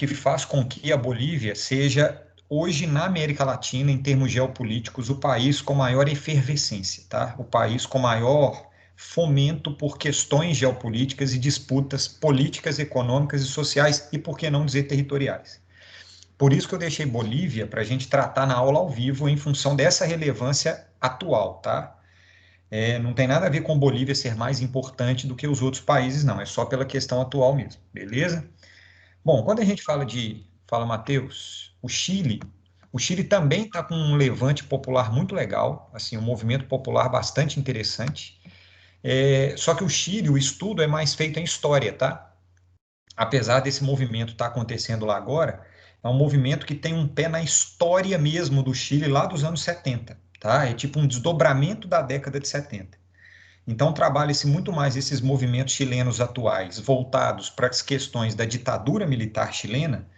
que faz com que a Bolívia seja, hoje, na América Latina, em termos geopolíticos, o país com maior efervescência, tá? O país com maior fomento por questões geopolíticas e disputas políticas, econômicas e sociais e, por que não dizer, territoriais. Por isso que eu deixei Bolívia para a gente tratar na aula ao vivo em função dessa relevância atual, tá? Não tem nada a ver com Bolívia ser mais importante do que os outros países, não. É só pela questão atual mesmo, beleza? Bom, quando a gente fala, Matheus, o Chile também está com um levante popular muito legal, assim, um movimento popular bastante interessante. Só que o Chile, o estudo é mais feito em história, tá? Apesar desse movimento estar acontecendo lá agora, é um movimento que tem um pé na história mesmo do Chile lá dos anos 70, tá? É tipo um desdobramento da década de 70. Então, trabalha-se muito mais esses movimentos chilenos atuais, voltados para as questões da ditadura militar chilena,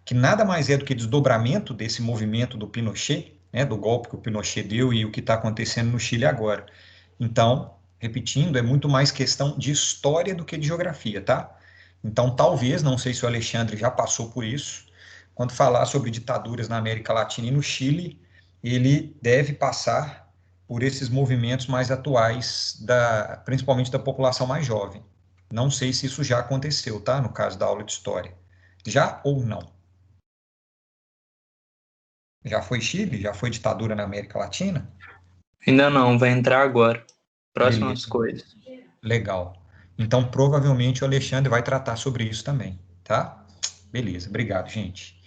que nada mais é do que desdobramento desse movimento do Pinochet, né, do golpe que o Pinochet deu e o que está acontecendo no Chile agora. Então, repetindo, é muito mais questão de história do que de geografia, tá? Então, talvez, não sei se o Alexandre já passou por isso, quando falar sobre ditaduras na América Latina e no Chile, ele deve passar por esses movimentos mais atuais, principalmente da população mais jovem. Não sei se isso já aconteceu, tá? No caso da aula de história. Já ou não? Já foi Chile? Já foi ditadura na América Latina? Ainda não, vai entrar agora. Próximas Beleza, coisas. legal. Então, provavelmente o Alexandre vai tratar sobre isso também, tá? Beleza, obrigado, gente.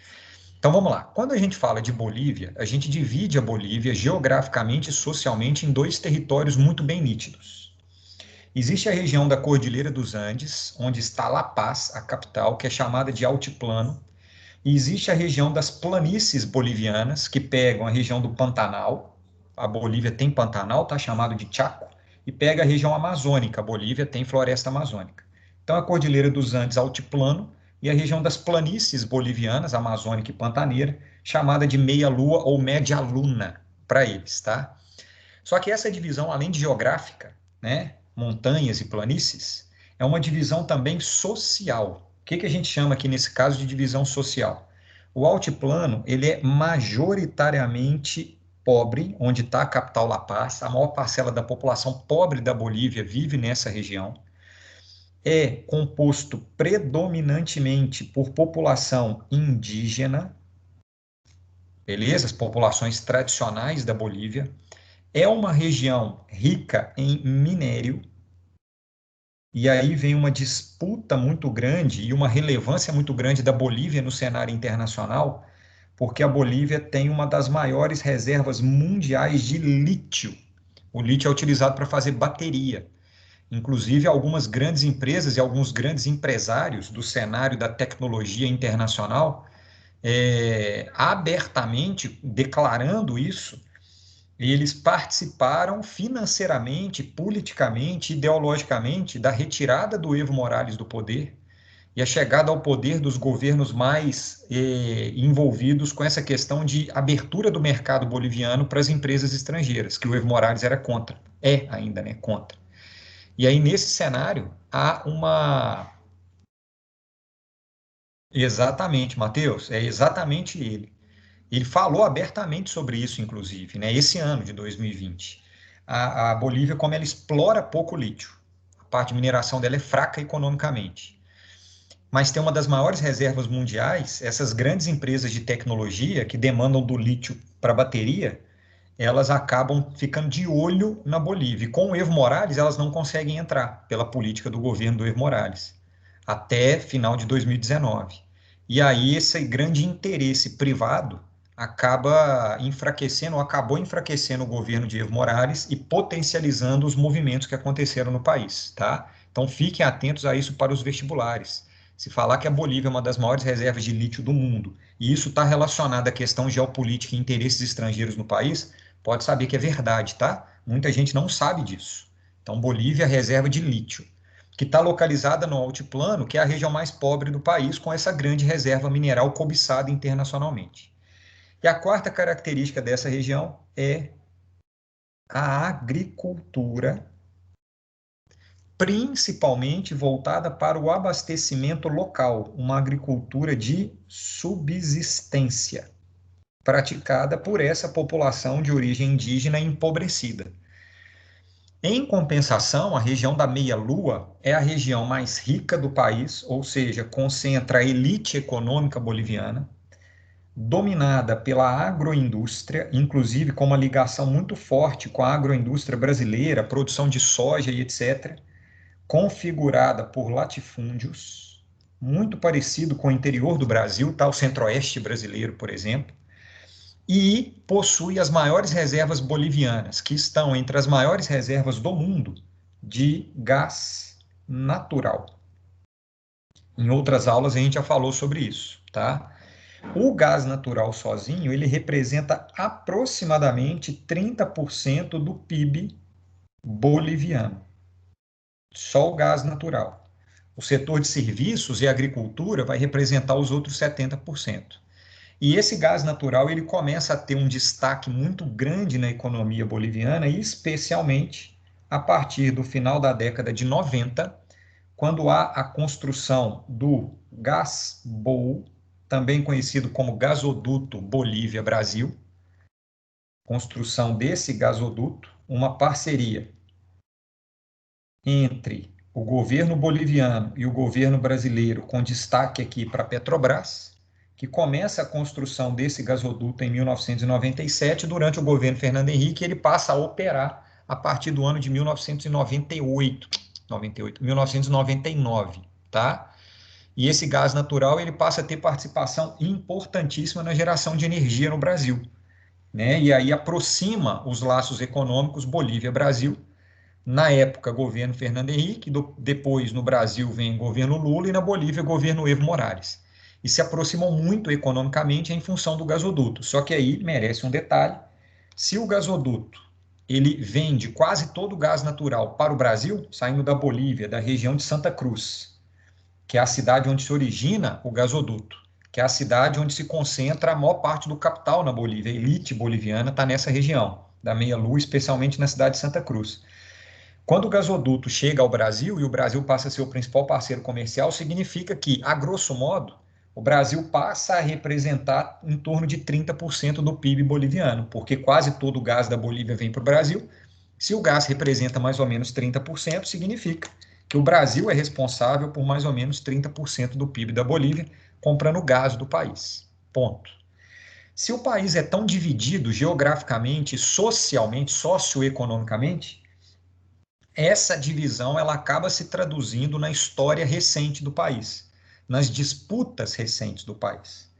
Então vamos lá. Quando a gente fala de Bolívia, a gente divide a Bolívia geograficamente e socialmente em dois territórios muito bem nítidos. Existe a região da Cordilheira dos Andes, onde está La Paz, a capital, que é chamada de Altiplano, e existe a região das planícies bolivianas, que pegam a região do Pantanal. A Bolívia tem Pantanal, está chamado de Chaco, e pega a região amazônica. A Bolívia tem floresta amazônica. Então, a Cordilheira dos Andes, altiplano, e a região das planícies bolivianas, amazônica e pantaneira, chamada de meia-lua ou média-luna para eles, tá? Só que essa divisão, além de geográfica, né, montanhas e planícies, é uma divisão também social. O que a gente chama aqui nesse caso de divisão social? O altiplano, ele é majoritariamente pobre, onde está a capital La Paz, a maior parcela da população pobre da Bolívia vive nessa região. É composto predominantemente por população indígena, beleza? As populações tradicionais da Bolívia. É uma região rica em minério, e aí vem uma disputa muito grande e uma relevância muito grande da Bolívia no cenário internacional, porque a Bolívia tem uma das maiores reservas mundiais de lítio. O lítio é utilizado para fazer bateria. Inclusive, algumas grandes empresas e alguns grandes empresários do cenário da tecnologia internacional, abertamente declarando isso, eles participaram financeiramente, politicamente, ideologicamente da retirada do Evo Morales do poder e a chegada ao poder dos governos mais envolvidos com essa questão de abertura do mercado boliviano para as empresas estrangeiras, que o Evo Morales era contra, é ainda, né, contra. E aí, nesse cenário, há uma... Exatamente, Matheus, é exatamente ele. Ele falou abertamente sobre isso, inclusive, né, esse ano de 2020. A Bolívia, como ela explora pouco lítio, a parte de mineração dela é fraca economicamente, mas tem uma das maiores reservas mundiais. Essas grandes empresas de tecnologia que demandam do lítio para bateria, elas acabam ficando de olho na Bolívia. E com o Evo Morales, elas não conseguem entrar pela política do governo do Evo Morales, até final de 2019. E aí esse grande interesse privado acaba enfraquecendo, ou acabou enfraquecendo o governo de Evo Morales e potencializando os movimentos que aconteceram no país, tá? Então fiquem atentos a isso para os vestibulares. Se falar que a Bolívia é uma das maiores reservas de lítio do mundo, e isso está relacionado à questão geopolítica e interesses estrangeiros no país, pode saber que é verdade, tá? Muita gente não sabe disso. Então, Bolívia é reserva de lítio, que está localizada no altiplano, que é a região mais pobre do país, com essa grande reserva mineral cobiçada internacionalmente. E a quarta característica dessa região é a agricultura, principalmente voltada para o abastecimento local, uma agricultura de subsistência, praticada por essa população de origem indígena empobrecida. Em compensação, a região da Meia-Lua é a região mais rica do país, ou seja, concentra a elite econômica boliviana, dominada pela agroindústria, inclusive com uma ligação muito forte com a agroindústria brasileira, produção de soja e etc., configurada por latifúndios, muito parecido com o interior do Brasil, tá? O centro-oeste brasileiro, por exemplo, e possui as maiores reservas bolivianas, que estão entre as maiores reservas do mundo de gás natural. Em outras aulas a gente já falou sobre isso, tá? O gás natural sozinho, ele representa aproximadamente 30% do PIB boliviano. Só o gás natural. O setor de serviços e agricultura vai representar os outros 70%. E esse gás natural, ele começa a ter um destaque muito grande na economia boliviana, especialmente a partir do final da década de 90, quando há a construção do Gasbol, também conhecido como gasoduto Bolívia-Brasil, construção desse gasoduto, uma parceria entre o governo boliviano e o governo brasileiro, com destaque aqui para a Petrobras, que começa a construção desse gasoduto em 1997, durante o governo Fernando Henrique, ele passa a operar a partir do ano de 1999, tá? E esse gás natural, ele passa a ter participação importantíssima na geração de energia no Brasil, né? E aí aproxima os laços econômicos Bolívia-Brasil. Na época, governo Fernando Henrique, depois no Brasil vem governo Lula e na Bolívia, governo Evo Morales. E se aproximam muito economicamente em função do gasoduto. Só que aí merece um detalhe: se o gasoduto ele vende quase todo o gás natural para o Brasil, saindo da Bolívia, da região de Santa Cruz, que é a cidade onde se origina o gasoduto, que é a cidade onde se concentra a maior parte do capital na Bolívia, a elite boliviana está nessa região, da Meia-Lua, especialmente na cidade de Santa Cruz. Quando o gasoduto chega ao Brasil e o Brasil passa a ser o principal parceiro comercial, significa que, a grosso modo, o Brasil passa a representar em torno de 30% do PIB boliviano, porque quase todo o gás da Bolívia vem para o Brasil. Se o gás representa mais ou menos 30%, significa que o Brasil é responsável por mais ou menos 30% do PIB da Bolívia, comprando gás do país. Ponto. Se o país é tão dividido geograficamente, socialmente, socioeconomicamente, essa divisão ela acaba se traduzindo na história recente do país, nas disputas recentes do país.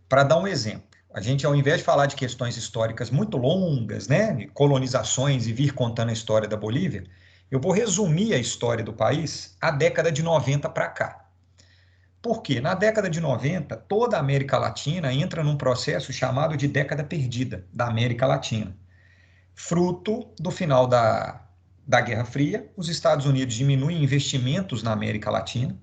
Para dar um exemplo, a gente, ao invés de falar de questões históricas muito longas, né, de colonizações e vir contando a história da Bolívia, eu vou resumir a história do país a década de 90 para cá. Por quê? Na década de 90, toda a América Latina entra num processo chamado de década perdida da América Latina. Fruto do final da Guerra Fria, os Estados Unidos diminuem investimentos na América Latina,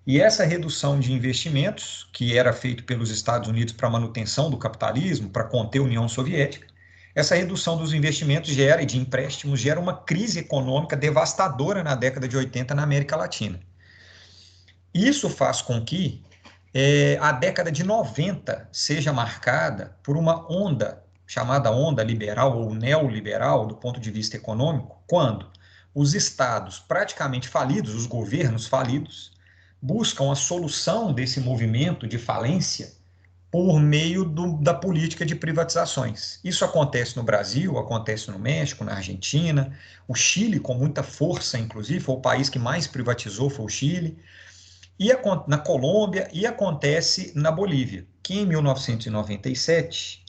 e essa redução de investimentos, que era feito pelos Estados Unidos para manutenção do capitalismo, para conter a União Soviética, essa redução dos investimentos gera, e de empréstimos, gera uma crise econômica devastadora na década de 80 na América Latina. Isso faz com que a década de 90 seja marcada por uma onda chamada onda liberal ou neoliberal do ponto de vista econômico, quando os estados praticamente falidos, os governos falidos, buscam a solução desse movimento de falência por meio da política de privatizações. Isso acontece no Brasil, acontece no México, na Argentina, o Chile com muita força, inclusive, foi o país que mais privatizou, foi o Chile, e na Colômbia, e acontece na Bolívia, que em 1997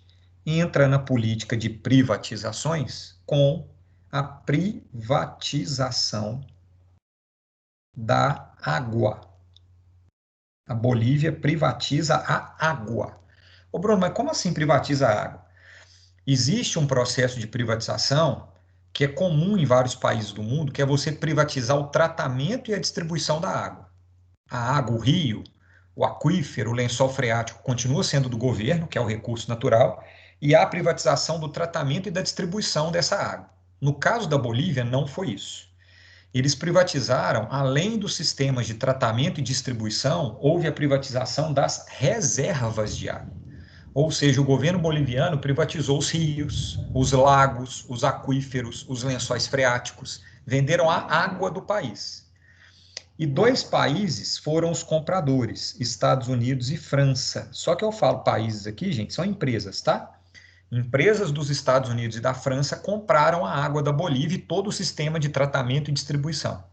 entra na política de privatizações com a privatização da água. A Bolívia privatiza a água. Ô Bruno, mas como assim privatiza a água? Existe um processo de privatização que é comum em vários países do mundo, que é você privatizar o tratamento e a distribuição da água. A água, o rio, o aquífero, o lençol freático continua sendo do governo, que é o recurso natural, e há a privatização do tratamento e da distribuição dessa água. No caso da Bolívia, não foi isso. eles privatizaram, além dos sistemas de tratamento e distribuição, houve a privatização das reservas de água. Ou seja, o governo boliviano privatizou os rios, os lagos, os aquíferos, os lençóis freáticos, venderam a água do país. E 2 países foram os compradores, Estados Unidos e França. Só que eu falo países aqui, gente, são empresas, tá? Empresas dos Estados Unidos e da França compraram a água da Bolívia e todo o sistema de tratamento e distribuição.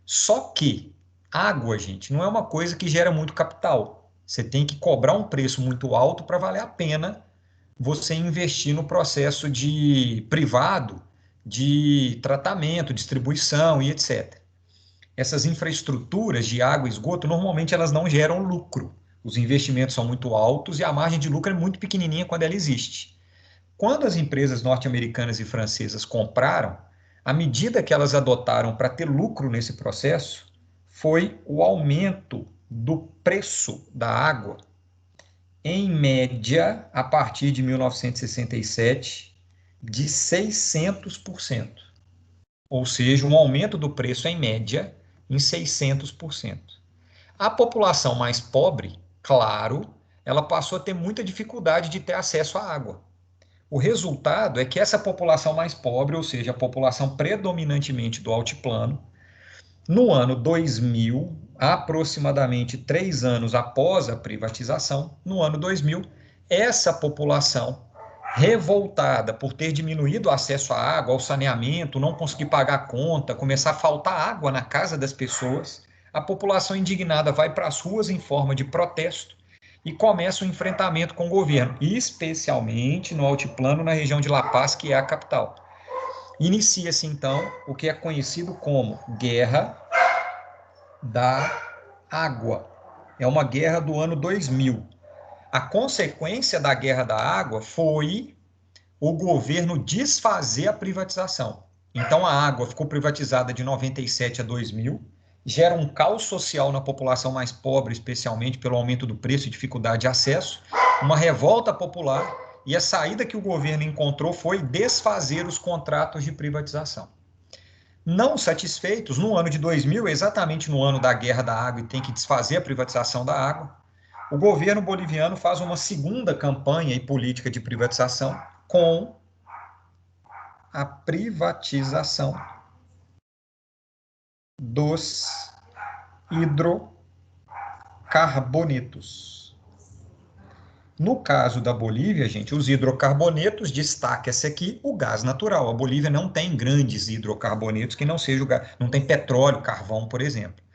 Só que água, gente, não é uma coisa que gera muito capital. Você tem que cobrar um preço muito alto para valer a pena você investir no processo de privado de tratamento, distribuição e etc. Essas infraestruturas de água e esgoto, normalmente elas não geram lucro. Os investimentos são muito altos e a margem de lucro é muito pequenininha quando ela existe. Quando as empresas norte-americanas e francesas compraram, a medida que elas adotaram para ter lucro nesse processo foi o aumento do preço da água, em média, a partir de 1967, de 600%. Ou seja, um aumento do preço, em média, em 600%. A população mais pobre, claro, ela passou a ter muita dificuldade de ter acesso à água. O resultado é que essa população mais pobre, ou seja, a população predominantemente do altiplano, no ano 2000, aproximadamente 3 anos após a privatização, no ano 2000, essa população, revoltada por ter diminuído o acesso à água, ao saneamento, não conseguir pagar a conta, começar a faltar água na casa das pessoas, a população indignada vai para as ruas em forma de protesto e começa o enfrentamento com o governo, especialmente no altiplano, na região de La Paz, que é a capital. Inicia-se, então, o que é conhecido como Guerra da Água. É uma guerra do ano 2000. A consequência da Guerra da Água foi o governo desfazer a privatização. Então, a água ficou privatizada de 97 a 2000, gera um caos social na população mais pobre, especialmente pelo aumento do preço e dificuldade de acesso, uma revolta popular, e a saída que o governo encontrou foi desfazer os contratos de privatização. Não satisfeitos, no ano de 2000, exatamente no ano da Guerra da Água, e tem que desfazer a privatização da água, o governo boliviano faz uma segunda campanha e política de privatização com a privatização dos hidrocarbonetos. No caso da Bolívia, gente, os hidrocarbonetos, destaca-se aqui o gás natural. A Bolívia não tem grandes hidrocarbonetos que não seja o gás, não tem petróleo, carvão, por exemplo.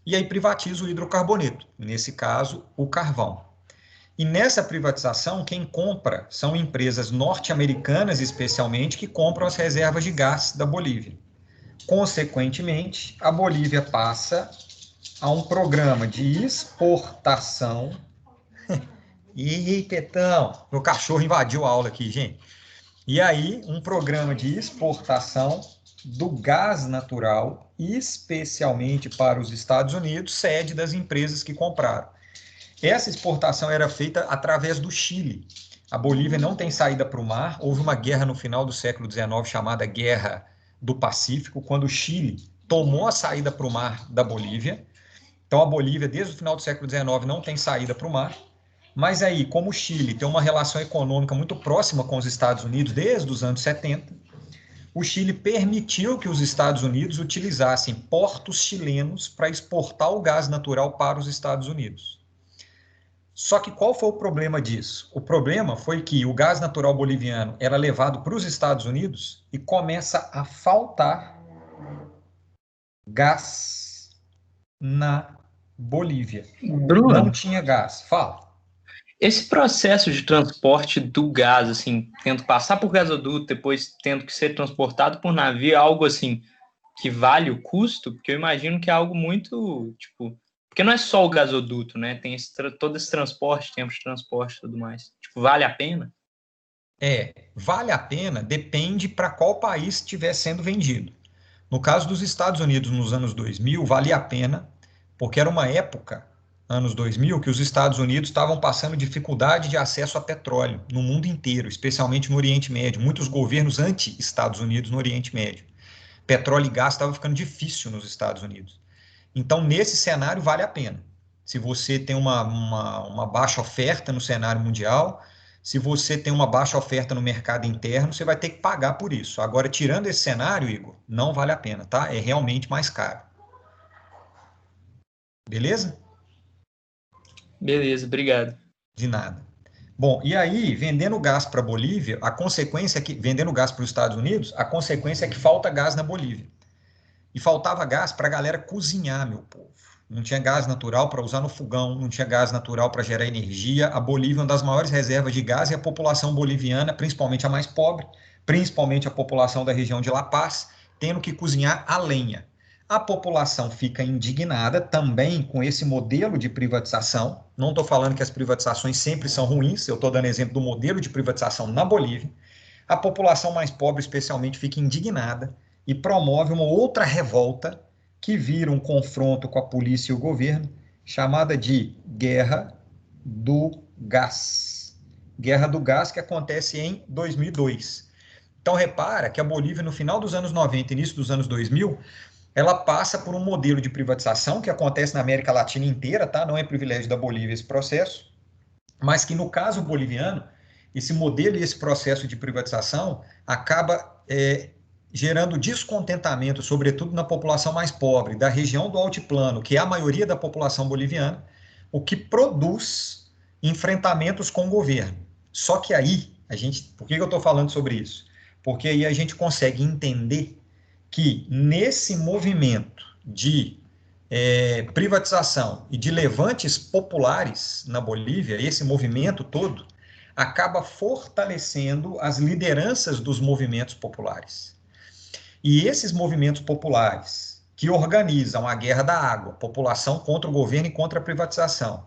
E aí privatiza o hidrocarboneto, nesse caso, o carvão. E nessa privatização, quem compra são empresas norte-americanas, especialmente, que compram as reservas de gás da Bolívia. Consequentemente, a Bolívia passa a um programa de exportação. Ih, Petão, meu cachorro invadiu a aula aqui, gente. E aí, um programa de exportação do gás natural, especialmente para os Estados Unidos, sede das empresas que compraram. Essa exportação era feita através do Chile. A Bolívia não tem saída para o mar. Houve uma guerra no final do século XIX chamada Guerra do Pacífico, quando o Chile tomou a saída para o mar da Bolívia. Então, a Bolívia, desde o final do século XIX, não tem saída para o mar. Mas aí, como o Chile tem uma relação econômica muito próxima com os Estados Unidos desde os anos 70, o Chile permitiu que os Estados Unidos utilizassem portos chilenos para exportar o gás natural para os Estados Unidos. Só que qual foi o problema disso? O problema foi que o gás natural boliviano era levado para os Estados Unidos e começa a faltar gás na Bolívia. Bruno, Não tinha gás. Fala. esse processo de transporte do gás, assim, tendo que passar por gasoduto, depois tendo que ser transportado por navio, é algo assim que vale o custo? Porque eu imagino que é algo muito, tipo, porque não é só o gasoduto, né? Tem todo esse transporte, tempo de transporte e tudo mais. Tipo, vale a pena? Vale a pena, depende para qual país estiver sendo vendido. No caso dos Estados Unidos, nos anos 2000, valia a pena, porque era uma época, anos 2000, que os Estados Unidos estavam passando dificuldade de acesso a petróleo no mundo inteiro, especialmente no Oriente Médio. Muitos governos anti-Estados Unidos no Oriente Médio. Petróleo e gás estava ficando difícil nos Estados Unidos. Então, nesse cenário, vale a pena. Se você tem uma baixa oferta no cenário mundial, se você tem uma baixa oferta no mercado interno, você vai ter que pagar por isso. Agora, tirando esse cenário, Igor, não vale a pena, tá? É realmente mais caro. Beleza? Beleza, obrigado. De nada. Bom, e aí, vendendo gás para a Bolívia, a consequência é que, vendendo gás para os Estados Unidos, a consequência é que falta gás na Bolívia. E faltava gás para a galera cozinhar, meu povo. Não tinha gás natural para usar no fogão, não tinha gás natural para gerar energia. A Bolívia é uma das maiores reservas de gás e a população boliviana, principalmente a mais pobre, principalmente a população da região de La Paz, tendo que cozinhar a lenha. A população fica indignada também com esse modelo de privatização. Não estou falando que as privatizações sempre são ruins, eu estou dando exemplo do modelo de privatização na Bolívia. A população mais pobre, especialmente, fica indignada e promove uma outra revolta que vira um confronto com a polícia e o governo, chamada de Guerra do Gás. Guerra do Gás que acontece em 2002. Então, repara que a Bolívia, no final dos anos 90 início dos anos 2000, ela passa por um modelo de privatização que acontece na América Latina inteira, tá? Não é privilégio da Bolívia esse processo, mas que no caso boliviano, esse modelo e esse processo de privatização acaba gerando descontentamento, sobretudo na população mais pobre, da região do altiplano, que é a maioria da população boliviana, o que produz enfrentamentos com o governo. Só que aí, por que eu estou falando sobre isso? Porque aí a gente consegue entender que nesse movimento de privatização e de levantes populares na Bolívia, esse movimento todo acaba fortalecendo as lideranças dos movimentos populares. E esses movimentos populares que organizam a guerra da água, população contra o governo e contra a privatização,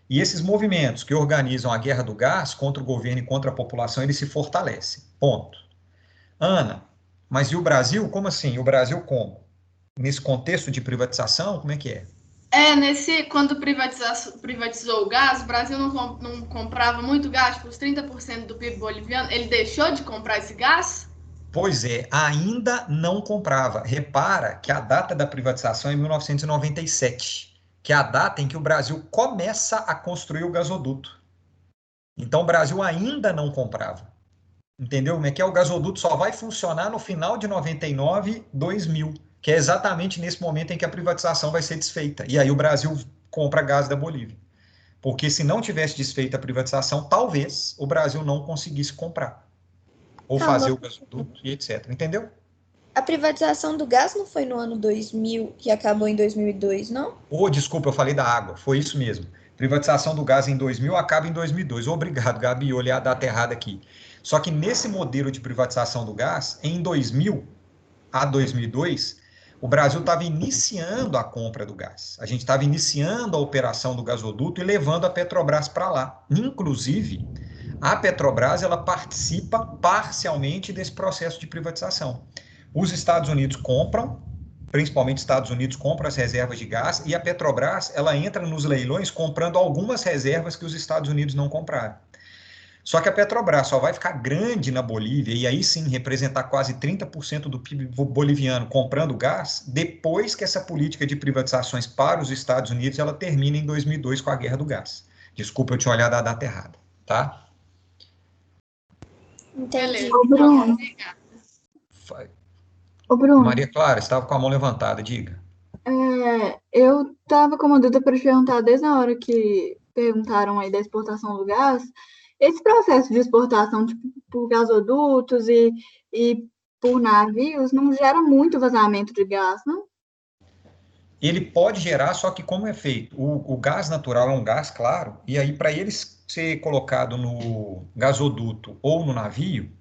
e esses movimentos que organizam a guerra do gás contra o governo e contra a população, eles se fortalecem. Ponto. Ana, mas e o Brasil? Como assim? O Brasil como? Nesse contexto de privatização, como é que é? Quando privatizou o gás, o Brasil não comprava muito gás, tipo, os 30% do PIB boliviano, ele deixou de comprar esse gás? Pois é, ainda não comprava. Repara que a data da privatização é 1997, que é a data em que o Brasil começa a construir o gasoduto. Então o Brasil ainda não comprava. Entendeu? Como é que é? O gasoduto só vai funcionar no final de 99, 2000, que é exatamente nesse momento em que a privatização vai ser desfeita. E aí o Brasil compra gás da Bolívia. Porque se não tivesse desfeita a privatização, talvez o Brasil não conseguisse comprar. Ou fazer o gasoduto e etc. Entendeu? A privatização do gás não foi no ano 2000, que acabou em 2002, não? Desculpa, eu falei da água. Foi isso mesmo. Privatização do gás em 2000 acaba em 2002. Obrigado, Gabi. Eu olhei a data errada aqui. Só que nesse modelo de privatização do gás, em 2000 a 2002, o Brasil estava iniciando a compra do gás. A gente estava iniciando a operação do gasoduto e levando a Petrobras para lá. Inclusive, a Petrobras ela participa parcialmente desse processo de privatização. Os Estados Unidos compram, principalmente os Estados Unidos compram as reservas de gás, e a Petrobras ela entra nos leilões comprando algumas reservas que os Estados Unidos não compraram. Só que a Petrobras só vai ficar grande na Bolívia, e aí sim representar quase 30% do PIB boliviano comprando gás, depois que essa política de privatizações para os Estados Unidos ela termina em 2002 com a guerra do gás. Desculpa eu tinha olhado a data errada, tá? Entendi. Beleza. Então, Ô, Bruno, Maria Clara, estava com a mão levantada, diga. eu estava com uma dúvida para te perguntar desde a hora que perguntaram aí da exportação do gás. Esse processo de exportação tipo, por gasodutos e por navios não gera muito vazamento de gás, não? Ele pode gerar, só que como é feito? O gás natural é um gás, claro, e aí para ele ser colocado no gasoduto ou no navio,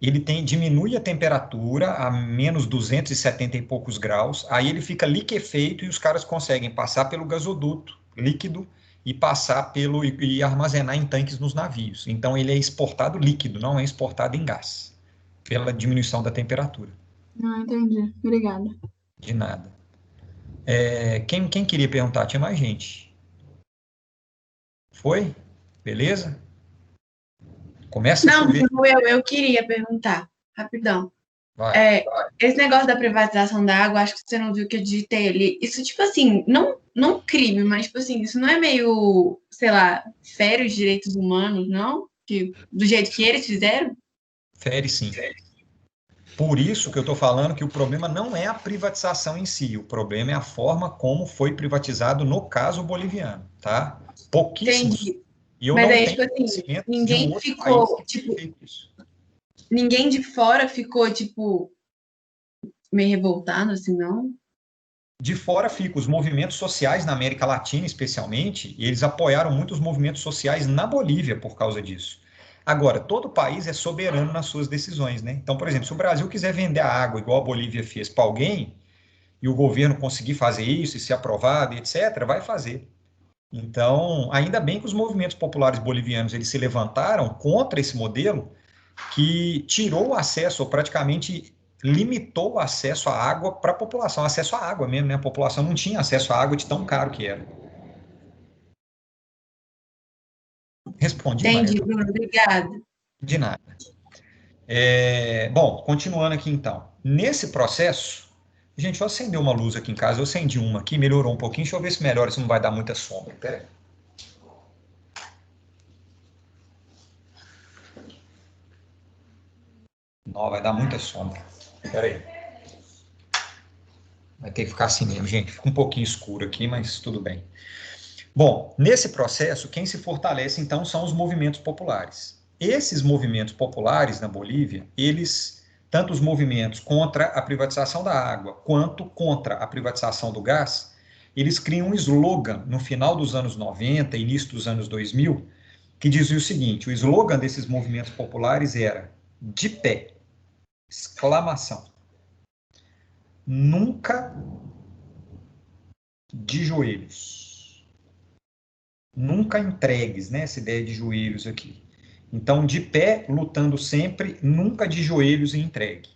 ele diminui a temperatura a menos 270 e poucos graus, aí ele fica liquefeito e os caras conseguem passar pelo gasoduto líquido e armazenar em tanques nos navios. Então ele é exportado líquido, não é exportado em gás, pela diminuição da temperatura. Não, entendi. Obrigada. De nada. Quem queria perguntar? Tinha mais gente. Foi? Beleza? Começa a chover. Não, eu queria perguntar, rapidão. Vai. Esse negócio da privatização da água, acho que você não viu que eu digitei ali. Isso, tipo assim, não crime, mas, tipo assim, isso não é meio, sei lá, fere os direitos humanos, não? Do jeito que eles fizeram? Fere sim. Por isso que eu estou falando que o problema não é a privatização em si, o problema é a forma como foi privatizado no caso boliviano, tá? Pouquíssimos. Entendi. E eu Mas não aí, tenho tipo assim, conhecimento de um ninguém outro país ficou, que tenha tipo, feito isso. ninguém de fora ficou, tipo, meio revoltado, assim, não? De fora fica os movimentos sociais na América Latina, especialmente, e eles apoiaram muitos movimentos sociais na Bolívia por causa disso. Agora, todo país é soberano nas suas decisões, né? Então, por exemplo, se o Brasil quiser vender a água igual a Bolívia fez para alguém, e o governo conseguir fazer isso e ser aprovado, etc., vai fazer. Então, ainda bem que os movimentos populares bolivianos eles se levantaram contra esse modelo que tirou o acesso, ou praticamente limitou o acesso à água para a população, acesso à água mesmo, né? A população não tinha acesso à água de tão caro que era. Respondi, Maria? Entendi, Bruno, obrigada. De nada. Bom, continuando aqui então. Nesse processo, gente, eu acendeu uma luz aqui em casa, eu acendi uma aqui, melhorou um pouquinho, deixa eu ver se melhora, se não vai dar muita sombra. Pera aí. Não, vai dar muita sombra. Pera aí. Vai ter que ficar assim mesmo, gente. Fica um pouquinho escuro aqui, mas tudo bem. Bom, nesse processo, quem se fortalece, então, são os movimentos populares. Esses movimentos populares na Bolívia, eles, tanto os movimentos contra a privatização da água, quanto contra a privatização do gás, eles criam um slogan no final dos anos 90, início dos anos 2000, que dizia o seguinte, o slogan desses movimentos populares era de pé, exclamação, nunca de joelhos. Nunca entregues, né? Essa ideia de joelhos aqui. Então, de pé, lutando sempre, nunca de joelhos e entregue.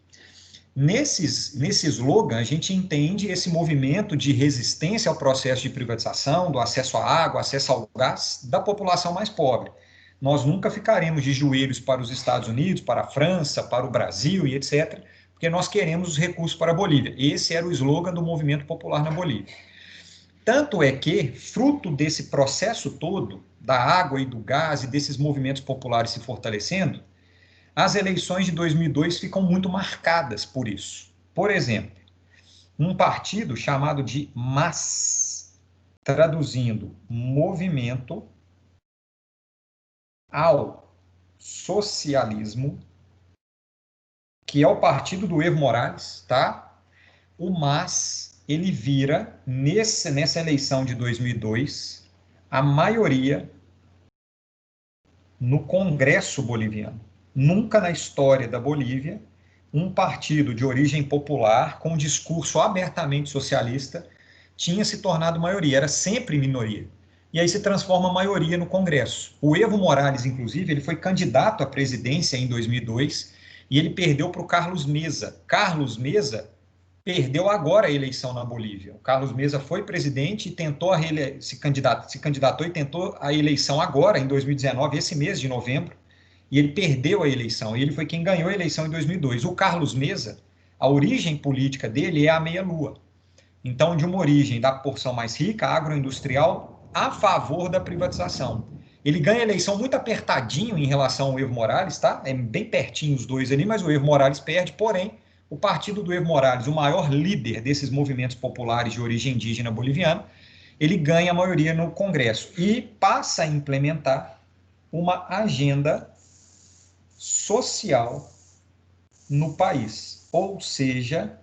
Nesse slogan, a gente entende esse movimento de resistência ao processo de privatização, do acesso à água, acesso ao gás, da população mais pobre. Nós nunca ficaremos de joelhos para os Estados Unidos, para a França, para o Brasil e etc., porque nós queremos os recursos para a Bolívia. Esse era o slogan do movimento popular na Bolívia. Tanto é que, fruto desse processo todo, da água e do gás e desses movimentos populares se fortalecendo, as eleições de 2002 ficam muito marcadas por isso. Por exemplo, um partido chamado de MAS, traduzindo Movimento ao Socialismo, que é o partido do Evo Morales, tá? O MAS, ele vira, nessa eleição de 2002, a maioria no Congresso boliviano. Nunca na história da Bolívia, um partido de origem popular, com um discurso abertamente socialista, tinha se tornado maioria, era sempre minoria. E aí se transforma maioria no Congresso. O Evo Morales, inclusive, ele foi candidato à presidência em 2002 e ele perdeu para o Carlos Mesa. Carlos Mesa perdeu agora a eleição na Bolívia. O Carlos Mesa foi presidente e tentou se candidatou e tentou a eleição agora, em 2019, esse mês de novembro, e ele perdeu a eleição, e ele foi quem ganhou a eleição em 2002. O Carlos Mesa, a origem política dele é a meia-lua. Então, de uma origem da porção mais rica, agroindustrial, a favor da privatização. Ele ganha a eleição muito apertadinho em relação ao Evo Morales, tá? É bem pertinho os dois ali, mas o Evo Morales perde, porém, o partido do Evo Morales, o maior líder desses movimentos populares de origem indígena boliviana, ele ganha a maioria no Congresso e passa a implementar uma agenda social no país. Ou seja,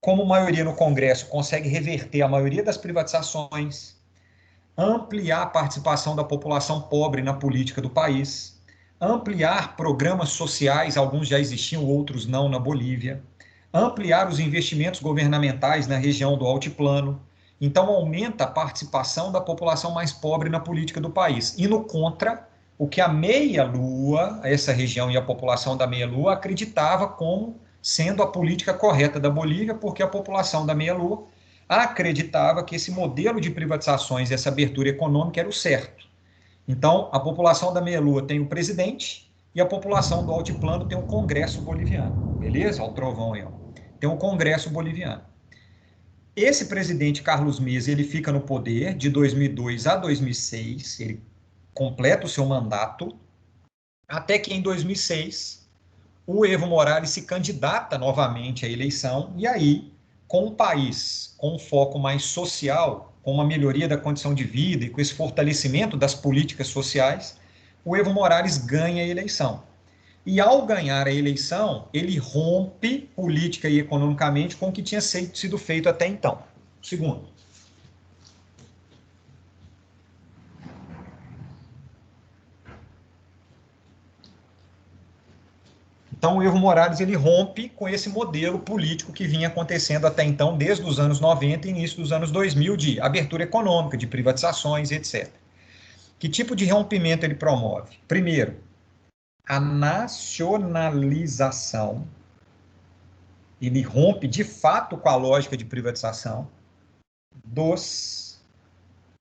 como maioria no Congresso consegue reverter a maioria das privatizações, ampliar a participação da população pobre na política do país, ampliar programas sociais, alguns já existiam, outros não, na Bolívia, ampliar os investimentos governamentais na região do altiplano. Então, aumenta a participação da população mais pobre na política do país. Indo contra o que a meia-lua, essa região e a população da meia-lua, acreditava como sendo a política correta da Bolívia, porque a população da meia-lua acreditava que esse modelo de privatizações e essa abertura econômica era o certo. Então, a população da meia-lua tem o presidente, e a população do altiplano tem um Congresso Boliviano, beleza? Olha o trovão aí, ó. Tem um Congresso Boliviano. Esse presidente Carlos Mesa, ele fica no poder de 2002 a 2006, ele completa o seu mandato, até que em 2006 o Evo Morales se candidata novamente à eleição, e aí, com o país com um foco mais social, com uma melhoria da condição de vida e com esse fortalecimento das políticas sociais, o Evo Morales ganha a eleição. E ao ganhar a eleição, ele rompe política e economicamente com o que tinha sido feito até então. Segundo. Então, o Evo Morales ele rompe com esse modelo político que vinha acontecendo até então, desde os anos 90 e início dos anos 2000, de abertura econômica, de privatizações, etc. Que tipo de rompimento ele promove? Primeiro, a nacionalização. Ele rompe, de fato, com a lógica de privatização dos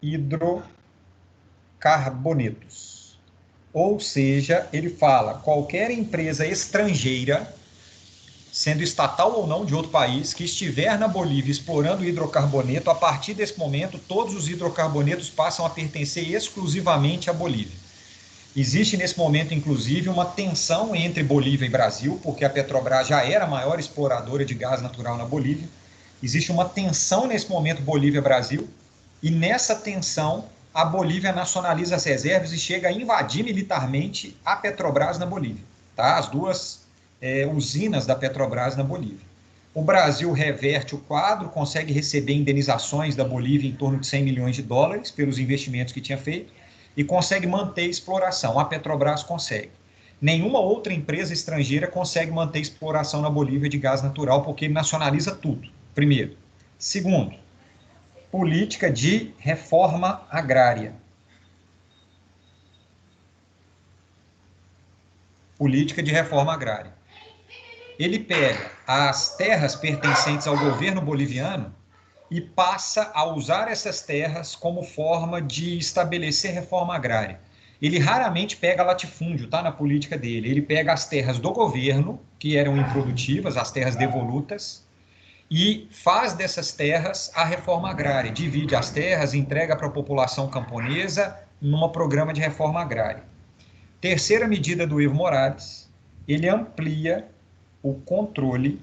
hidrocarbonetos. Ou seja, ele fala, qualquer empresa estrangeira, sendo estatal ou não de outro país, que estiver na Bolívia explorando hidrocarboneto, a partir desse momento, todos os hidrocarbonetos passam a pertencer exclusivamente à Bolívia. Existe nesse momento, inclusive, uma tensão entre Bolívia e Brasil, porque a Petrobras já era a maior exploradora de gás natural na Bolívia. Existe uma tensão nesse momento Bolívia-Brasil, e nessa tensão a Bolívia nacionaliza as reservas e chega a invadir militarmente a Petrobras na Bolívia. Tá? As duas usinas da Petrobras na Bolívia. O Brasil reverte o quadro, consegue receber indenizações da Bolívia em torno de 100 milhões de dólares pelos investimentos que tinha feito, e consegue manter a exploração. A Petrobras consegue. Nenhuma outra empresa estrangeira consegue manter a exploração na Bolívia de gás natural, porque ele nacionaliza tudo, primeiro. Segundo, política de reforma agrária. Política de reforma agrária. Ele pega as terras pertencentes ao governo boliviano e passa a usar essas terras como forma de estabelecer reforma agrária. Ele raramente pega latifúndio, tá, na política dele. Ele pega as terras do governo, que eram improdutivas, as terras devolutas, e faz dessas terras a reforma agrária. Divide as terras, entrega para a população camponesa num programa de reforma agrária. Terceira medida do Evo Morales, ele amplia o controle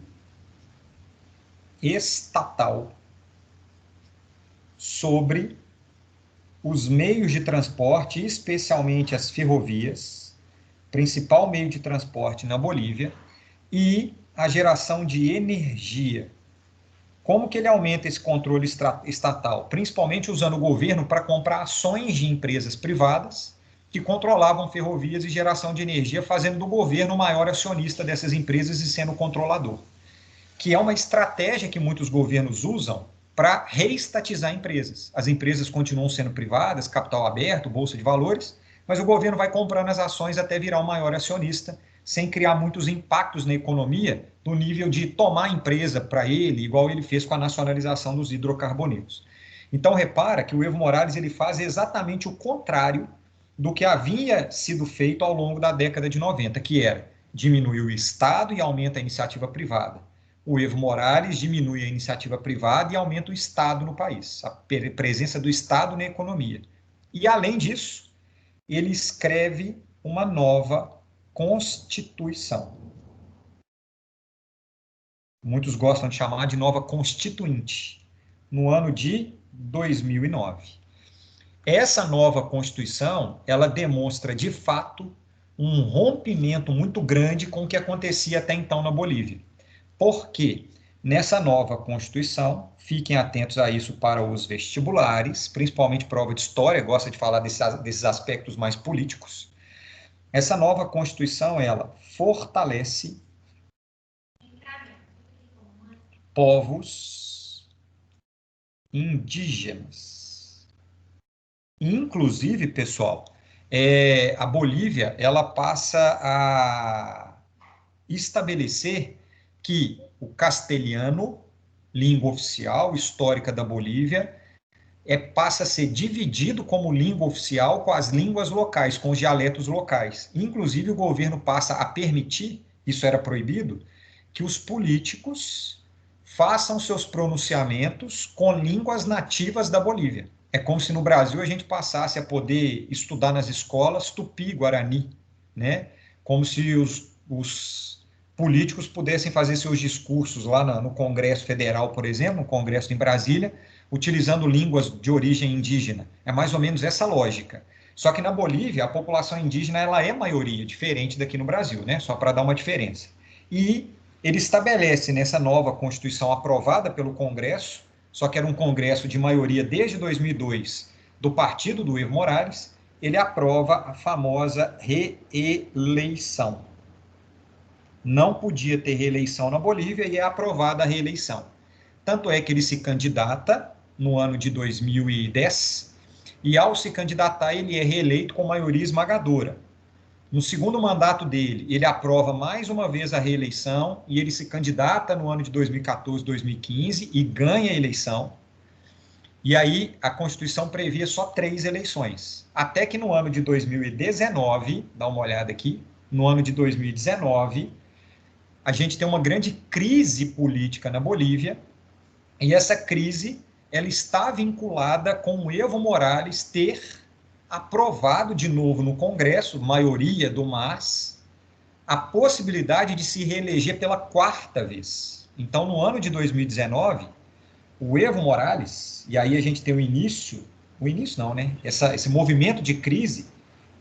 estatal sobre os meios de transporte, especialmente as ferrovias, principal meio de transporte na Bolívia, e a geração de energia. Como que ele aumenta esse controle estatal? Principalmente usando o governo para comprar ações de empresas privadas que controlavam ferrovias e geração de energia, fazendo do governo o maior acionista dessas empresas e sendo o controlador. Que é uma estratégia que muitos governos usam para reestatizar empresas. As empresas continuam sendo privadas, capital aberto, bolsa de valores, mas o governo vai comprando as ações até virar o maior acionista, sem criar muitos impactos na economia, do nível de tomar a empresa para ele, igual ele fez com a nacionalização dos hidrocarbonetos. Então, repara que o Evo Morales ele faz exatamente o contrário do que havia sido feito ao longo da década de 90, que era diminuir o Estado e aumenta a iniciativa privada. O Evo Morales diminui a iniciativa privada e aumenta o Estado no país, a presença do Estado na economia. E, além disso, ele escreve uma nova Constituição. Muitos gostam de chamar de nova Constituinte, no ano de 2009. Essa nova Constituição, ela demonstra, de fato, um rompimento muito grande com o que acontecia até então na Bolívia. Porque nessa nova Constituição, fiquem atentos a isso para os vestibulares, principalmente prova de história, gosta de falar desses aspectos mais políticos. Essa nova Constituição, ela fortalece povos indígenas. Inclusive, pessoal, a Bolívia, ela passa a estabelecer que o castelhano, língua oficial, histórica da Bolívia, passa a ser dividido como língua oficial com as línguas locais, com os dialetos locais. Inclusive, o governo passa a permitir, isso era proibido, que os políticos façam seus pronunciamentos com línguas nativas da Bolívia. É como se no Brasil a gente passasse a poder estudar nas escolas tupi-guarani, né? Como se os políticos pudessem fazer seus discursos lá no Congresso Federal, por exemplo, no Congresso em Brasília, utilizando línguas de origem indígena. É mais ou menos essa lógica. Só que na Bolívia, a população indígena ela é maioria, diferente daqui no Brasil, né? Só para dar uma diferença. E ele estabelece nessa nova Constituição aprovada pelo Congresso, só que era um Congresso de maioria desde 2002, do partido do Evo Morales, ele aprova a famosa reeleição. Não podia ter reeleição na Bolívia e é aprovada a reeleição. Tanto é que ele se candidata no ano de 2010 e, ao se candidatar, ele é reeleito com maioria esmagadora. No segundo mandato dele, ele aprova mais uma vez a reeleição e ele se candidata no ano de 2014, 2015 e ganha a eleição. E aí a Constituição previa só 3 eleições. Até que no ano de 2019, dá uma olhada aqui, no ano de 2019, a gente tem uma grande crise política na Bolívia e essa crise ela está vinculada com o Evo Morales ter aprovado de novo no Congresso, maioria do MAS, a possibilidade de se reeleger pela 4ª vez. Então, no ano de 2019, o Evo Morales, e aí a gente tem o início não, né? Esse movimento de crise,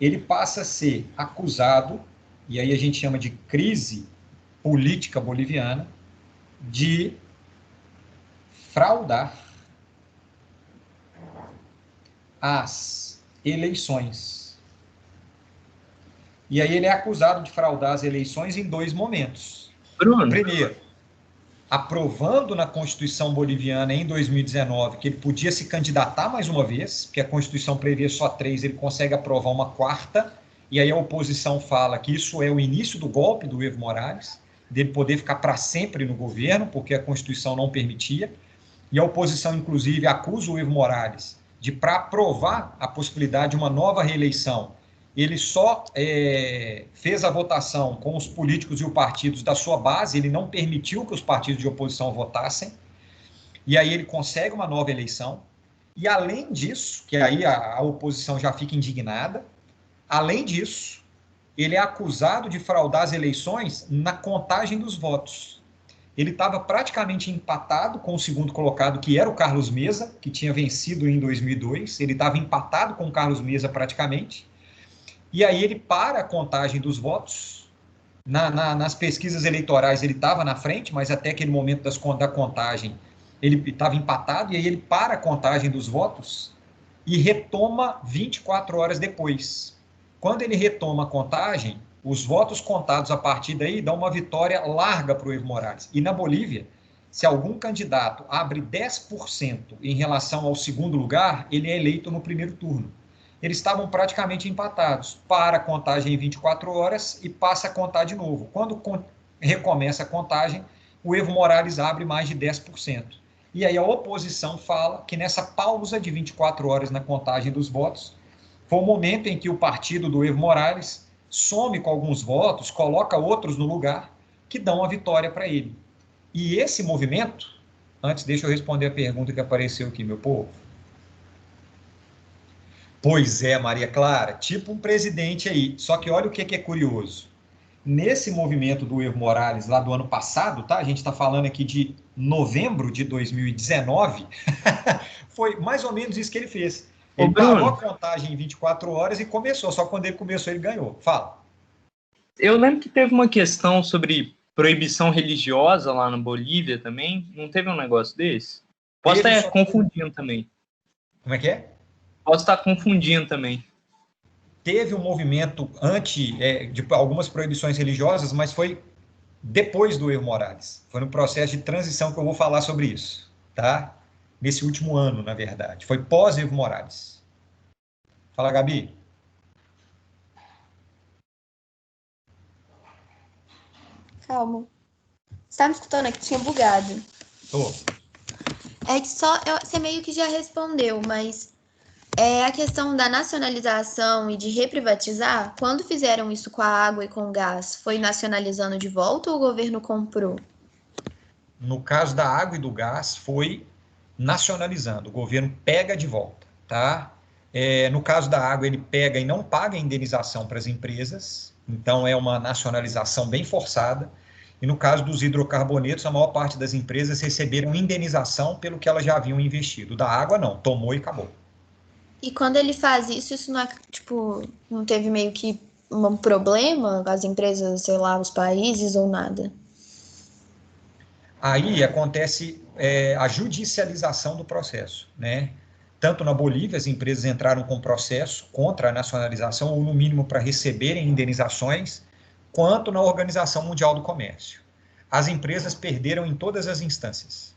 ele passa a ser acusado, e aí a gente chama de crise política boliviana, de fraudar as eleições. E aí ele é acusado de fraudar as eleições em 2 momentos. Bruno. Primeiro, aprovando na Constituição boliviana em 2019 que ele podia se candidatar mais uma vez, porque a Constituição previa só 3, ele consegue aprovar uma 4ª, e aí a oposição fala que isso é o início do golpe do Evo Morales, dele poder ficar para sempre no governo, porque a Constituição não permitia, e a oposição, inclusive, acusa o Evo Morales de, para aprovar a possibilidade de uma nova reeleição, ele só fez a votação com os políticos e os partidos da sua base, ele não permitiu que os partidos de oposição votassem, e aí ele consegue uma nova eleição, e além disso, que aí a oposição já fica indignada, além disso, ele é acusado de fraudar as eleições na contagem dos votos. Ele estava praticamente empatado com o segundo colocado, que era o Carlos Mesa, que tinha vencido em 2002, ele estava empatado com o Carlos Mesa praticamente, e aí ele para a contagem dos votos, nas pesquisas eleitorais ele estava na frente, mas até aquele momento da contagem ele estava empatado, e aí ele para a contagem dos votos e retoma 24 horas depois. Quando ele retoma a contagem, os votos contados a partir daí dão uma vitória larga para o Evo Morales. E na Bolívia, se algum candidato abre 10% em relação ao segundo lugar, ele é eleito no primeiro turno. Eles estavam praticamente empatados. Para a contagem em 24 horas e passa a contar de novo. Quando recomeça a contagem, o Evo Morales abre mais de 10%. E aí a oposição fala que nessa pausa de 24 horas na contagem dos votos, foi o momento em que o partido do Evo Morales some com alguns votos, coloca outros no lugar, que dão a vitória para ele. E esse movimento, antes deixa eu responder a pergunta que apareceu aqui, meu povo. Pois é, Maria Clara, tipo um presidente aí. Só que olha o que é curioso. Nesse movimento do Evo Morales, lá do ano passado, tá? A gente está falando aqui de novembro de 2019, foi mais ou menos isso que ele fez. Ele parou a contagem em 24 horas e começou. Só quando ele começou, ele ganhou. Fala. Eu lembro que teve uma questão sobre proibição religiosa lá na Bolívia também. Não teve um negócio desse? Posso estar confundindo também. Como é que é? Posso estar confundindo também. Teve um movimento de algumas proibições religiosas, mas foi depois do Evo Morales. Foi no processo de transição que eu vou falar sobre isso, tá? Nesse último ano, na verdade. Foi pós-Evo Morales. Fala, Gabi. Calma. Você tá me escutando aqui? Tinha bugado. Tô. É que você meio que já respondeu, mas a questão da nacionalização e de reprivatizar, quando fizeram isso com a água e com o gás, foi nacionalizando de volta ou o governo comprou? No caso da água e do gás, foi nacionalizando. O governo pega de volta, tá? No caso da água, ele pega e não paga a indenização para as empresas, então é uma nacionalização bem forçada. E no caso dos hidrocarbonetos, a maior parte das empresas receberam indenização pelo que elas já haviam investido. Da água, não, tomou e acabou. E quando ele faz isso não é, tipo, não teve meio que um problema com as empresas, sei lá, os países ou nada? Aí acontece a judicialização do processo, né? Tanto na Bolívia, as empresas entraram com processo contra a nacionalização, ou no mínimo para receberem indenizações, quanto na Organização Mundial do Comércio. As empresas perderam em todas as instâncias,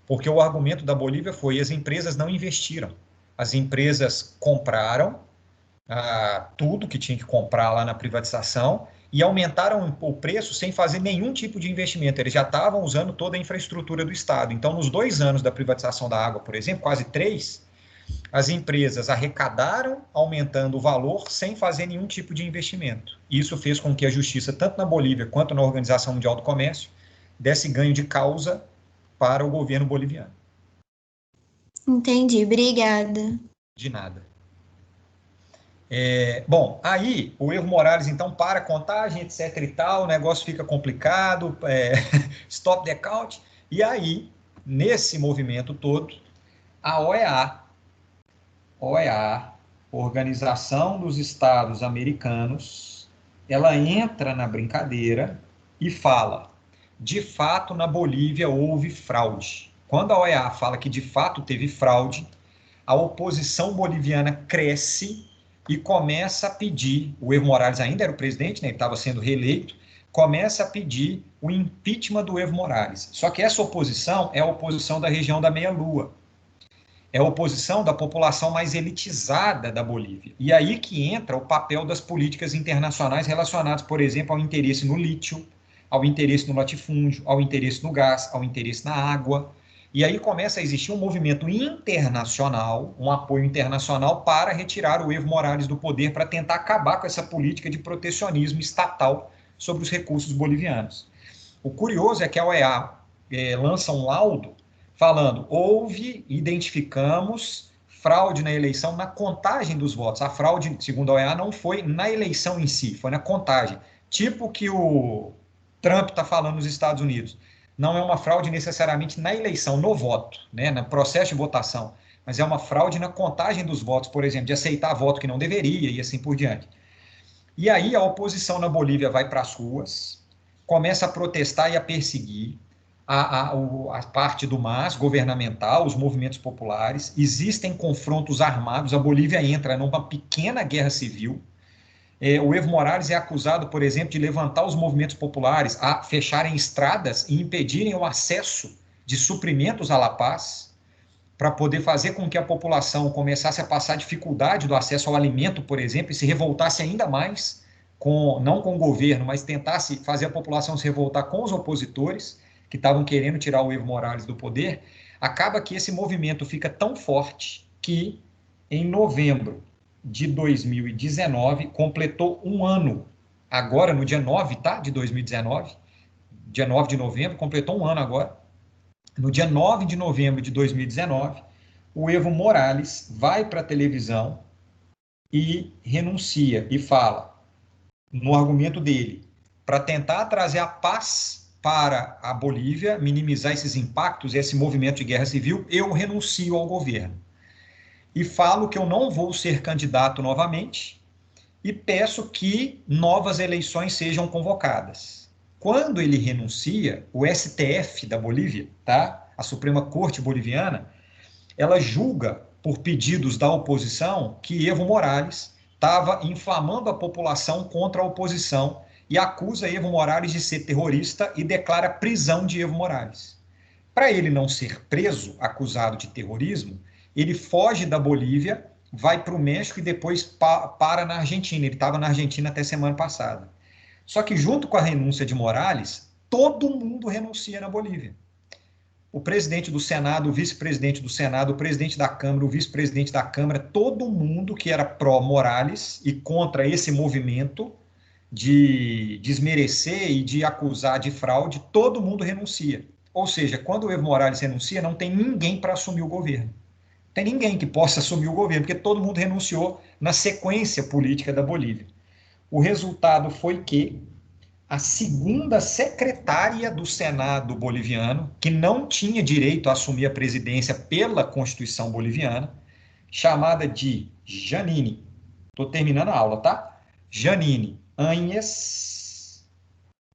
porque o argumento da Bolívia foi: as empresas não investiram. As empresas compraram tudo que tinha que comprar lá na privatização e aumentaram o preço sem fazer nenhum tipo de investimento. Eles já estavam usando toda a infraestrutura do Estado. Então, nos 2 anos da privatização da água, por exemplo, quase 3, as empresas arrecadaram, aumentando o valor, sem fazer nenhum tipo de investimento. Isso fez com que a justiça, tanto na Bolívia quanto na Organização Mundial do Comércio, desse ganho de causa para o governo boliviano. Entendi, obrigada. De nada. Bom, aí o Evo Morales, então, para a contagem, etc e tal, o negócio fica complicado, stop the count, e aí, nesse movimento todo, a OEA, Organização dos Estados Americanos, ela entra na brincadeira e fala: de fato, na Bolívia houve fraude. Quando a OEA fala que de fato teve fraude, a oposição boliviana cresce e começa a pedir, o Evo Morales ainda era o presidente, né, ele estava sendo reeleito, começa a pedir o impeachment do Evo Morales. Só que essa oposição é a oposição da região da Meia-Lua. É a oposição da população mais elitizada da Bolívia. E aí que entra o papel das políticas internacionais relacionadas, por exemplo, ao interesse no lítio, ao interesse no latifúndio, ao interesse no gás, ao interesse na água. E aí começa a existir um movimento internacional, um apoio internacional para retirar o Evo Morales do poder, para tentar acabar com essa política de protecionismo estatal sobre os recursos bolivianos. O curioso é que a OEA lança um laudo falando: identificamos fraude na eleição, na contagem dos votos. A fraude, segundo a OEA, não foi na eleição em si, foi na contagem. Tipo que o Trump está falando nos Estados Unidos. Não é uma fraude necessariamente na eleição, no voto, né, no processo de votação, mas é uma fraude na contagem dos votos, por exemplo, de aceitar voto que não deveria e assim por diante. E aí a oposição na Bolívia vai para as ruas, começa a protestar e a perseguir a parte do MAS governamental, os movimentos populares. Existem confrontos armados, a Bolívia entra numa pequena guerra civil. O Evo Morales é acusado, por exemplo, de levantar os movimentos populares a fecharem estradas e impedirem o acesso de suprimentos à La Paz, para poder fazer com que a população começasse a passar dificuldade do acesso ao alimento, por exemplo, e se revoltasse ainda mais, não com o governo, mas tentasse fazer a população se revoltar com os opositores, que estavam querendo tirar o Evo Morales do poder. Acaba que esse movimento fica tão forte que, em novembro de 2019, completou um ano, agora no dia 9, tá, de 2019, dia 9 de novembro, completou um ano agora. No dia 9 de novembro de 2019, o Evo Morales vai para a televisão e renuncia e fala, no argumento dele, para tentar trazer a paz para a Bolívia, minimizar esses impactos, esse movimento de guerra civil, eu renuncio ao governo. E falo que eu não vou ser candidato novamente e peço que novas eleições sejam convocadas. Quando ele renuncia, o STF da Bolívia, tá? A Suprema Corte Boliviana, ela julga, por pedidos da oposição, que Evo Morales estava inflamando a população contra a oposição e acusa Evo Morales de ser terrorista e declara prisão de Evo Morales. Para ele não ser preso, acusado de terrorismo, ele foge da Bolívia, vai para o México e depois para na Argentina. Ele estava na Argentina até semana passada. Só que junto com a renúncia de Morales, todo mundo renuncia na Bolívia. o presidente do Senado, o vice-presidente do Senado, o presidente da Câmara, o vice-presidente da Câmara, todo mundo que era pró-Morales e contra esse movimento de desmerecer e de acusar de fraude, todo mundo renuncia. Ou seja, quando o Evo Morales renuncia, não tem ninguém para assumir o governo. Não tem ninguém que possa assumir o governo, porque todo mundo renunciou na sequência política da Bolívia. O resultado foi que a segunda secretária do Senado boliviano, que não tinha direito a assumir a presidência pela Constituição boliviana, chamada de Janine. Estou terminando a aula, tá? Janine Áñez,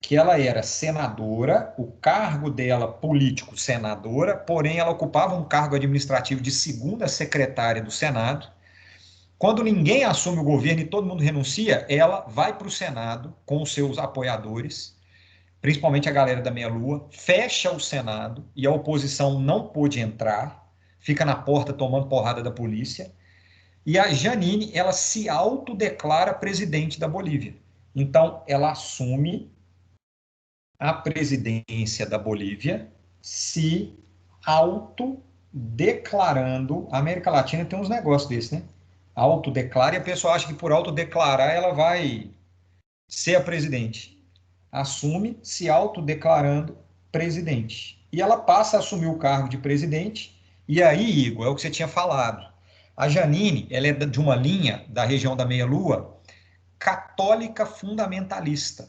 que ela era senadora, o cargo dela político senadora, porém ela ocupava um cargo administrativo de segunda secretária do Senado. Quando ninguém assume o governo e todo mundo renuncia, ela vai para o Senado com os seus apoiadores, principalmente a galera da Meia-Lua, fecha o Senado e a oposição não pôde entrar, fica na porta tomando porrada da polícia, e a Janine, ela se autodeclara presidente da Bolívia. Então, ela assume a presidência da Bolívia se autodeclarando. A América Latina tem uns negócios desses, né? Autodeclara, e a pessoa acha que por autodeclarar ela vai ser a presidente. Assume se autodeclarando presidente. E ela passa a assumir o cargo de presidente, e aí, Igor, é o que você tinha falado. A Janine, ela é de uma linha da região da Meia-Lua, católica fundamentalista.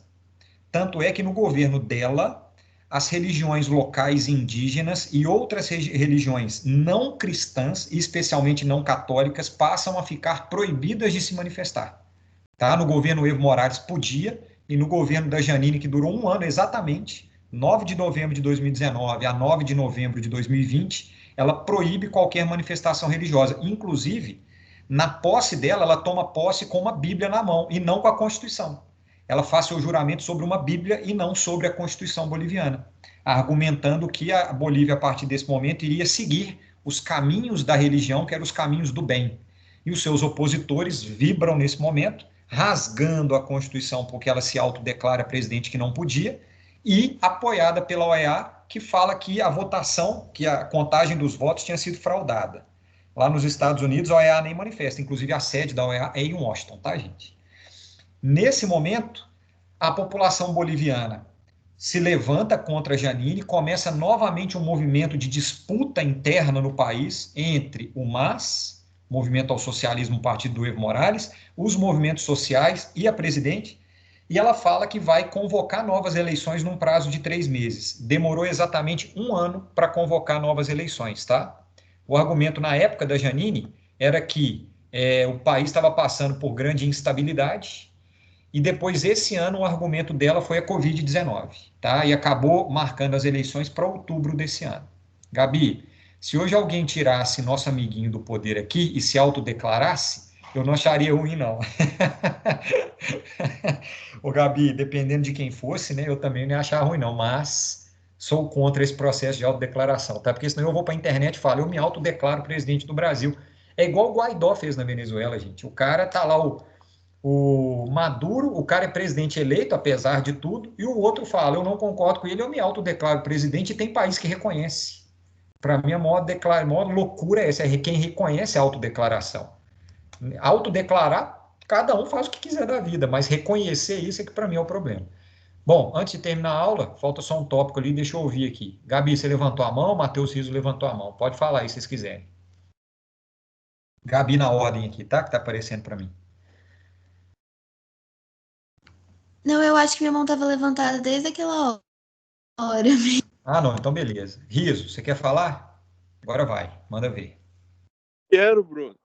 Tanto é que no governo dela, as religiões locais indígenas e outras religiões não cristãs, especialmente não católicas, passam a ficar proibidas de se manifestar. Tá? No governo Evo Morales podia, e no governo da Janine, que durou um ano exatamente, 9 de novembro de 2019 a 9 de novembro de 2020, ela proíbe qualquer manifestação religiosa. Inclusive, na posse dela, ela toma posse com uma Bíblia na mão, e não com a Constituição. Ela faz seu juramento sobre uma Bíblia e não sobre a Constituição boliviana, argumentando que a Bolívia, a partir desse momento, iria seguir os caminhos da religião, que eram os caminhos do bem. E os seus opositores vibram nesse momento, rasgando a Constituição porque ela se autodeclara presidente que não podia, e apoiada pela OEA, que fala que a votação, que a contagem dos votos tinha sido fraudada. Lá nos Estados Unidos, a OEA nem manifesta, inclusive a sede da OEA é em Washington, tá, gente? Nesse momento, a população boliviana se levanta contra Janine, começa novamente um movimento de disputa interna no país entre o MAS, Movimento ao Socialismo, partido do Evo Morales, os movimentos sociais e a presidente, e ela fala que vai convocar novas eleições num prazo de 3 meses. Demorou exatamente 1 ano para convocar novas eleições, tá? O argumento na época da Janine era que o país estava passando por grande instabilidade, e depois, esse ano, o argumento dela foi a Covid-19, tá? E acabou marcando as eleições para outubro desse ano. Gabi, se hoje alguém tirasse nosso amiguinho do poder aqui e se autodeclarasse, eu não acharia ruim, não. Ô, Gabi, dependendo de quem fosse, né, eu também não ia achar ruim, não, mas sou contra esse processo de autodeclaração, tá? Porque senão eu vou para a internet e falo, eu me autodeclaro presidente do Brasil. É igual o Guaidó fez na Venezuela, gente. O cara tá lá, o Maduro, o cara é presidente eleito, apesar de tudo, e o outro fala, eu não concordo com ele, eu me autodeclaro presidente, e tem país que reconhece. Para mim, a maior loucura é essa, é quem reconhece a autodeclaração. Autodeclarar, cada um faz o que quiser da vida, mas reconhecer isso é que para mim é o problema. Bom, antes de terminar a aula, falta só um tópico ali, deixa eu ouvir aqui. Gabi, você levantou a mão, Matheus Riso levantou a mão. Pode falar aí, se vocês quiserem. Gabi na ordem aqui, tá? Que tá aparecendo para mim. Não, eu acho que minha mão estava levantada desde aquela hora. Ah, não, então beleza. Riso, você quer falar? Agora vai, manda ver. Quero, Bruno.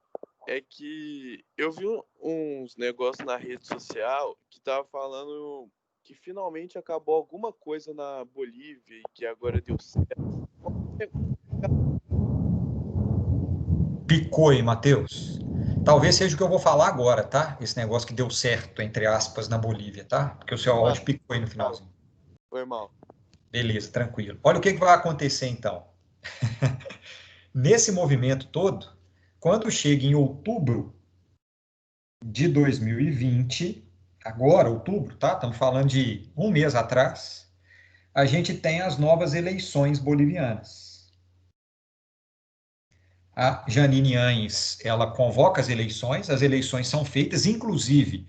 É que eu vi uns negócios na rede social que tava falando que finalmente acabou alguma coisa na Bolívia e que agora deu certo. Picou aí, Matheus. Talvez seja o que eu vou falar agora, tá? Esse negócio que deu certo, entre aspas, na Bolívia, tá? Porque o seu áudio picou aí no finalzinho. Foi mal. Beleza, tranquilo. Olha o que vai acontecer, então. Nesse movimento todo, quando chega em outubro de 2020, agora, outubro, tá? Estamos falando de um mês atrás, a gente tem as novas eleições bolivianas. A Jeanine Áñez, ela convoca as eleições são feitas, inclusive,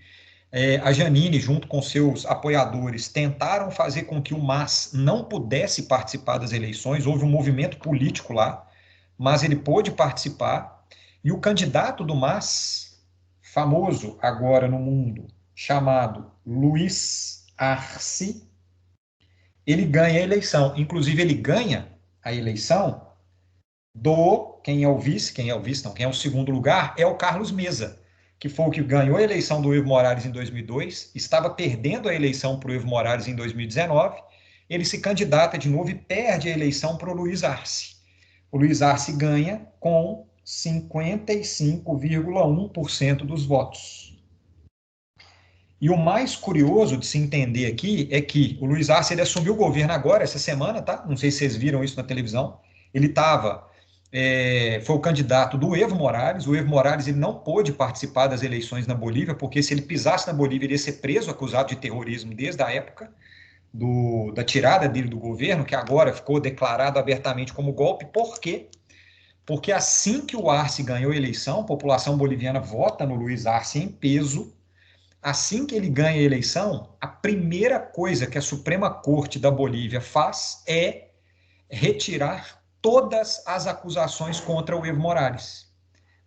a Jeanine, junto com seus apoiadores, tentaram fazer com que o MAS não pudesse participar das eleições, houve um movimento político lá, mas ele pôde participar, e o candidato do MAS, famoso agora no mundo, chamado Luiz Arce, ele ganha a eleição. Inclusive, ele ganha a eleição quem é o segundo lugar, é o Carlos Mesa, que foi o que ganhou a eleição do Evo Morales em 2002, estava perdendo a eleição para o Evo Morales em 2019, ele se candidata de novo e perde a eleição para o Luiz Arce. O Luiz Arce ganha com 55,1% dos votos. E o mais curioso de se entender aqui é que o Luiz Arce ele assumiu o governo agora, essa semana, tá? Não sei se vocês viram isso na televisão. Ele foi o candidato do Evo Morales. O Evo Morales ele não pôde participar das eleições na Bolívia, porque se ele pisasse na Bolívia, ele ia ser preso, acusado de terrorismo desde a época da tirada dele do governo, que agora ficou declarado abertamente como golpe. Por quê? Porque assim que o Arce ganhou a eleição, a população boliviana vota no Luiz Arce em peso. Assim que ele ganha a eleição, a primeira coisa que a Suprema Corte da Bolívia faz é retirar todas as acusações contra o Evo Morales.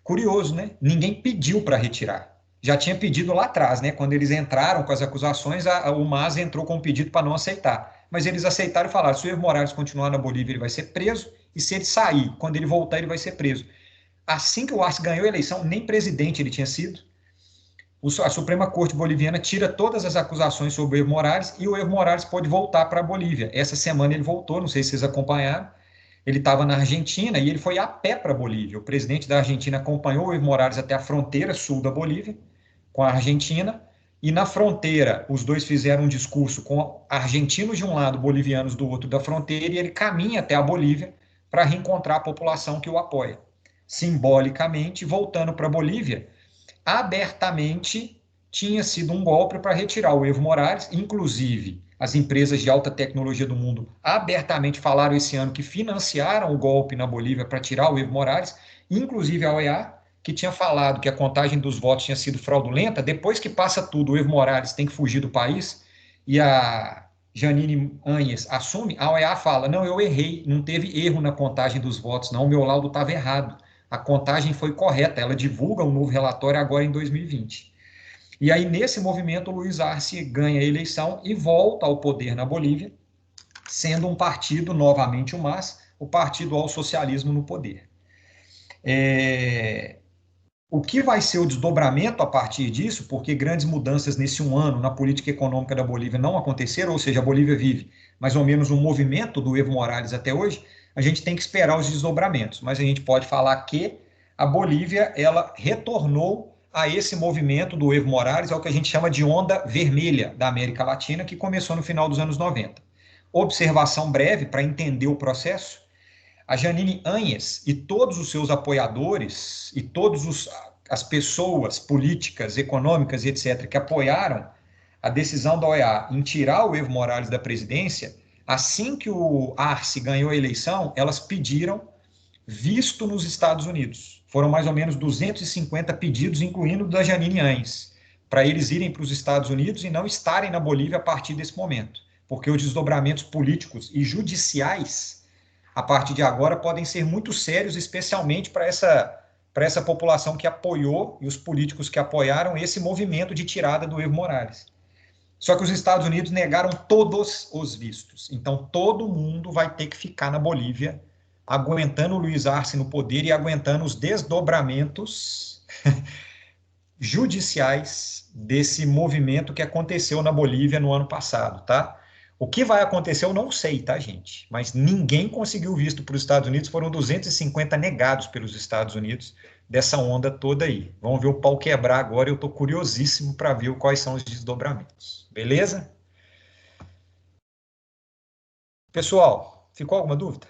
Curioso, né? Ninguém pediu para retirar. Já tinha pedido lá atrás, né? Quando eles entraram com as acusações, o MAS entrou com um pedido para não aceitar. Mas eles aceitaram e falaram, se o Evo Morales continuar na Bolívia, ele vai ser preso, e se ele sair, quando ele voltar, ele vai ser preso. Assim que o Arce ganhou a eleição, nem presidente ele tinha sido, a Suprema Corte Boliviana tira todas as acusações sobre o Evo Morales e o Evo Morales pode voltar para a Bolívia. Essa semana ele voltou, não sei se vocês acompanharam, ele estava na Argentina e ele foi a pé para a Bolívia. O presidente da Argentina acompanhou o Evo Morales até a fronteira sul da Bolívia, com a Argentina, e na fronteira os dois fizeram um discurso com argentinos de um lado, bolivianos do outro da fronteira, e ele caminha até a Bolívia para reencontrar a população que o apoia. Simbolicamente, voltando para a Bolívia, abertamente tinha sido um golpe para retirar o Evo Morales, inclusive as empresas de alta tecnologia do mundo abertamente falaram esse ano que financiaram o golpe na Bolívia para tirar o Evo Morales, inclusive a OEA, que tinha falado que a contagem dos votos tinha sido fraudulenta. Depois que passa tudo, o Evo Morales tem que fugir do país, e a Jeanine Áñez assume, a OEA fala, não, eu errei, não teve erro na contagem dos votos, não, o meu laudo estava errado. A contagem foi correta, ela divulga um novo relatório agora em 2020. E aí, nesse movimento, o Luiz Arce ganha a eleição e volta ao poder na Bolívia, sendo um partido, novamente o MAS, o partido ao socialismo no poder. O que vai ser o desdobramento a partir disso, porque grandes mudanças nesse um ano na política econômica da Bolívia não aconteceram, ou seja, a Bolívia vive mais ou menos um movimento do Evo Morales até hoje, a gente tem que esperar os desdobramentos, mas a gente pode falar que a Bolívia ela retornou a esse movimento do Evo Morales, é o que a gente chama de onda vermelha da América Latina, que começou no final dos anos 90. Observação breve para entender o processo, a Jeanine Áñez e todos os seus apoiadores e todas as pessoas políticas, econômicas, etc., que apoiaram a decisão da OEA em tirar o Evo Morales da presidência, assim que o Arce ganhou a eleição, elas pediram visto nos Estados Unidos. Foram mais ou menos 250 pedidos, incluindo o da Jeanine Áñez, para eles irem para os Estados Unidos e não estarem na Bolívia a partir desse momento, porque os desdobramentos políticos e judiciais, a partir de agora, podem ser muito sérios, especialmente para essa população que apoiou e os políticos que apoiaram esse movimento de tirada do Evo Morales. Só que os Estados Unidos negaram todos os vistos. Então, todo mundo vai ter que ficar na Bolívia, aguentando o Luiz Arce no poder e aguentando os desdobramentos judiciais desse movimento que aconteceu na Bolívia no ano passado, tá? O que vai acontecer eu não sei, tá, gente? Mas ninguém conseguiu visto para os Estados Unidos, foram 250 negados pelos Estados Unidos dessa onda toda aí. Vamos ver o pau quebrar agora, eu estou curiosíssimo para ver quais são os desdobramentos. Beleza? Pessoal, ficou alguma dúvida?